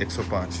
105.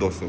200.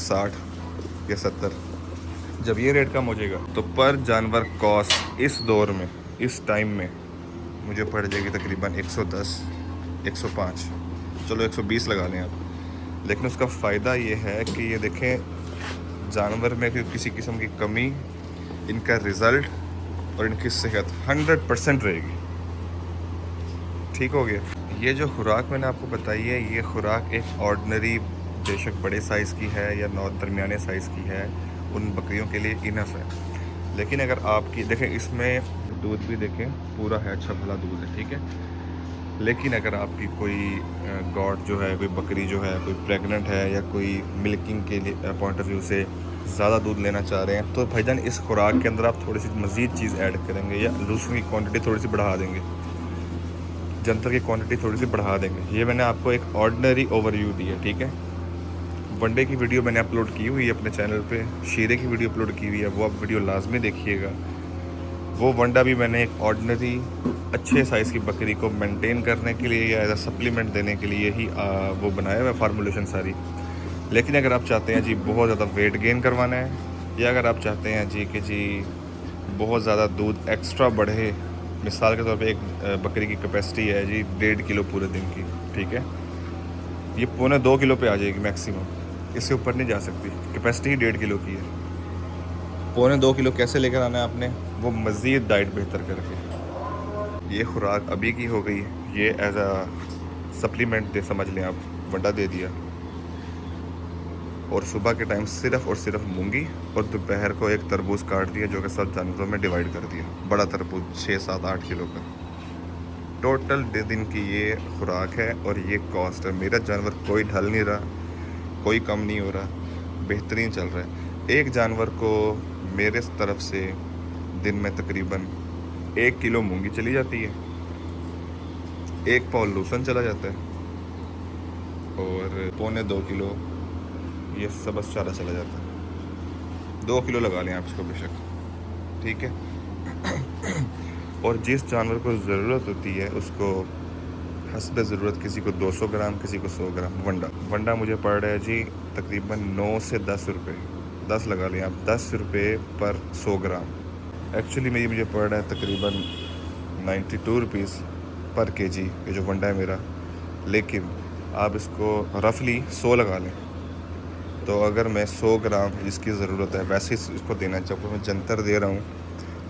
60 या 70। जब ये रेट कम हो जाएगा तो पर जानवर कॉस्ट इस दौर में, इस टाइम में मुझे पड़ जाएगी तकरीबन 110, 105, चलो 120 लगा लें आप। लेकिन उसका फ़ायदा ये है कि ये देखें जानवर में किसी किस्म की कमी, इनका रिज़ल्ट और इनकी सेहत 100% रहेगी। ठीक हो गया। ये जो खुराक मैंने आपको बताई है, ये खुराक एक ऑर्डिनरी, बेशक बड़े साइज़ की है या दरमियाने साइज़ की है, उन बकरियों के लिए इनफ है। लेकिन अगर आपकी देखें, इसमें दूध भी देखें पूरा है, अच्छा भला दूध है, ठीक है। लेकिन अगर आपकी कोई गॉड जो है, कोई बकरी जो है, कोई प्रेग्नेंट है या कोई मिल्किंग के लिए पॉइंट ऑफ व्यू से ज़्यादा दूध लेना चाह रहे हैं, तो भाईजान इस खुराक के अंदर आप थोड़ी सी मज़ीद चीज़ ऐड करेंगे या लूसन की क्वांटिटी थोड़ी सी बढ़ा देंगे, जंतर की क्वांटिटी थोड़ी सी बढ़ा देंगे। ये मैंने आपको एक ऑर्डिनरी ओवरव्यू दी है, ठीक है। वनडे की वीडियो मैंने अपलोड की हुई है अपने चैनल पे, शीरे की वीडियो अपलोड की हुई है, वो आप वीडियो लाजमी देखिएगा। वो वंडा भी मैंने एक ऑर्डिनरी अच्छे साइज़ की बकरी को मेंटेन करने के लिए या एज अ सप्लीमेंट देने के लिए ही वो बनाया हुआ है फार्मूलेशन सारी। लेकिन अगर आप चाहते हैं जी बहुत ज़्यादा वेट गेन करवाना है, या अगर आप चाहते हैं जी कि जी बहुत ज़्यादा दूध एक्स्ट्रा बढ़े, मिसाल के तौर पे एक बकरी की कैपेसिटी है जी 1.5 किलो पूरे दिन की, ठीक है, ये 1.25 किलो पे आ जाएगी मैक्सिमम, इससे ऊपर नहीं जा सकती। कैपेसिटी ही 1.5 किलो की है। 1.25 किलो कैसे लेकर आना है आपने? वो मज़ीद डाइट बेहतर करके। ये खुराक अभी की हो गई, ये एज अ सप्लीमेंट दे समझ लें आप, वंडा दे दिया, और सुबह के टाइम सिर्फ़ और सिर्फ मूंगी, और दोपहर को एक तरबूज काट दिया जो कि सब जानवरों में डिवाइड कर दिया, बड़ा तरबूज 6, 7, 8 किलो का। टोटल दिन की ये खुराक है और ये कॉस्ट है। मेरा जानवर कोई ढल नहीं रहा, कोई कम नहीं हो रहा, बेहतरीन चल रहा है। एक जानवर को मेरे तरफ से दिन में तकरीबन 1 किलो मूंगी चली जाती है, 1 पाव लूसन चला जाता है, और 1.25 किलो ये सबस चारा चला जाता है। 2 किलो लगा लें आप इसको बेशक, ठीक है। और जिस जानवर को ज़रूरत होती है उसको हस्ब ज़रूरत, किसी को 200 ग्राम, किसी को 100 ग्राम वंडा मुझे पड़ रहा है जी तकरीबन 9 से 10 रुपये, 10 लगा लें आप, 10 रुपये पर 100 ग्राम। एक्चुअली मेरी मुझे पड़ रहा है तकरीबन 92 रुपीज़ पर केजी, ये जो वंडा है मेरा। लेकिन आप इसको रफली 100 लगा लें, तो अगर मैं 100 ग्राम जिसकी ज़रूरत है वैसे इसको देना चाहूँ, मैं जंतर दे रहा हूँ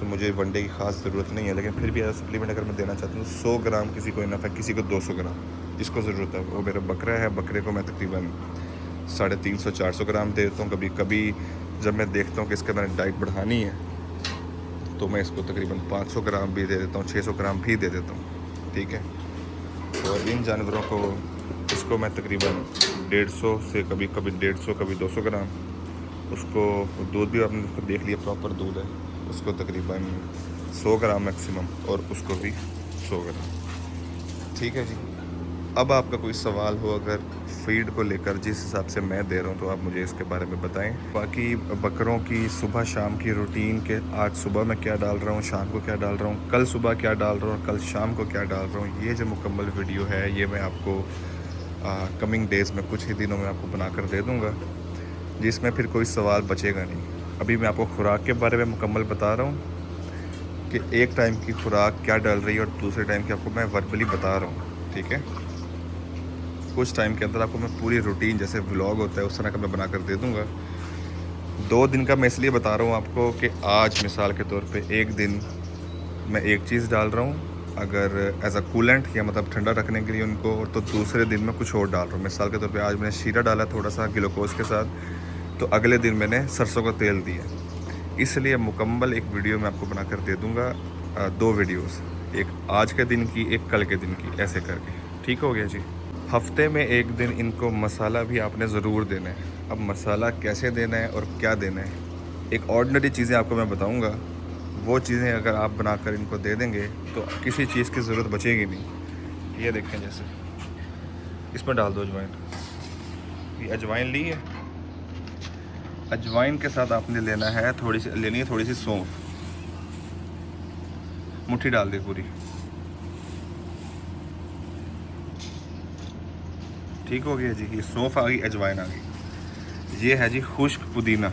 तो मुझे वनडे की ख़ास ज़रूरत नहीं है, लेकिन फिर भी एज सप्लीमेंट अगर मैं देना चाहता हूँ 100 ग्राम किसी को इनफ है, किसी को 200 ग्राम जिसको ज़रूरत है। वो मेरा बकरा है, बकरे को मैं तकरीबन 350-400 ग्राम दे देता हूँ। कभी कभी जब मैं देखता हूँ कि इसके मैंने डाइट बढ़ानी है तो मैं इसको तकरीबन 500 ग्राम भी दे देता हूँ, 600 ग्राम भी दे देता हूँ, ठीक है। और इन जानवरों को इसको मैं तकरीबन 150 से कभी 150, कभी 200 ग्राम, उसको दूध भी आपने उसको देख लिया प्रॉपर दूध है, उसको तकरीबन 100 ग्राम मैक्सिमम, और उसको भी 100 ग्राम, ठीक है जी। अब आपका कोई सवाल हो अगर फीड को लेकर, जिस हिसाब से मैं दे रहा हूँ, तो आप मुझे इसके बारे में बताएं। बाकी बकरों की सुबह शाम की रूटीन के, आज सुबह मैं क्या डाल रहा हूँ, शाम को क्या डाल रहा हूँ, कल सुबह क्या डाल रहा हूँ, कल शाम को क्या डाल रहा हूँ, ये जो मुकम्मल वीडियो है ये मैं आपको कमिंग डेज़ में, कुछ ही दिनों में आपको बनाकर दे दूँगा, जिसमें फिर कोई सवाल बचेगा नहीं। अभी मैं आपको खुराक के बारे में मुकम्मल बता रहा हूँ कि एक टाइम की खुराक क्या डाल रही है, और दूसरे टाइम की आपको मैं वर्बली बता रहा हूँ, ठीक है। कुछ टाइम के अंदर आपको मैं पूरी रूटीन जैसे व्लॉग होता है उस तरह का मैं बना कर दे दूँगा। 2 दिन का मैं इसलिए बता रहा हूँ आपको कि आज मिसाल के तौर पे एक दिन मैं एक चीज़ डाल रहा हूँ अगर एज अ कूलेंट, या मतलब ठंडा रखने के लिए उनको, तो दूसरे दिन मैं कुछ और डाल रहा हूँ। मिसाल के तौर पे आज मैंने शीरा डाला थोड़ा सा ग्लूकोज के साथ, तो अगले दिन मैंने सरसों का तेल दिया। इसलिए मुकम्मल एक वीडियो मैं आपको बना कर दे दूँगा, 2 वीडियोस, एक आज के दिन की, एक कल के दिन की, ऐसे करके, ठीक हो गया जी। हफ्ते में एक दिन इनको मसाला भी आपने ज़रूर देना है। अब मसाला कैसे देना है और क्या देना है, एक ऑर्डिनरी चीज़ें आपको मैं बताऊँगा, वो चीज़ें अगर आप बनाकर इनको दे देंगे तो किसी चीज़ की ज़रूरत बचेगी नहीं। ये देखें, जैसे इसमें डाल दो अजवाइन, ये अजवाइन ली है, अजवाइन के साथ आपने लेना है लेनी है थोड़ी सी सौंफ, मुट्ठी डाल दे पूरी, ठीक हो गया जी। ये सौंफ आ गई, अजवाइन आ गई। ये है जी खुश्क पुदीना,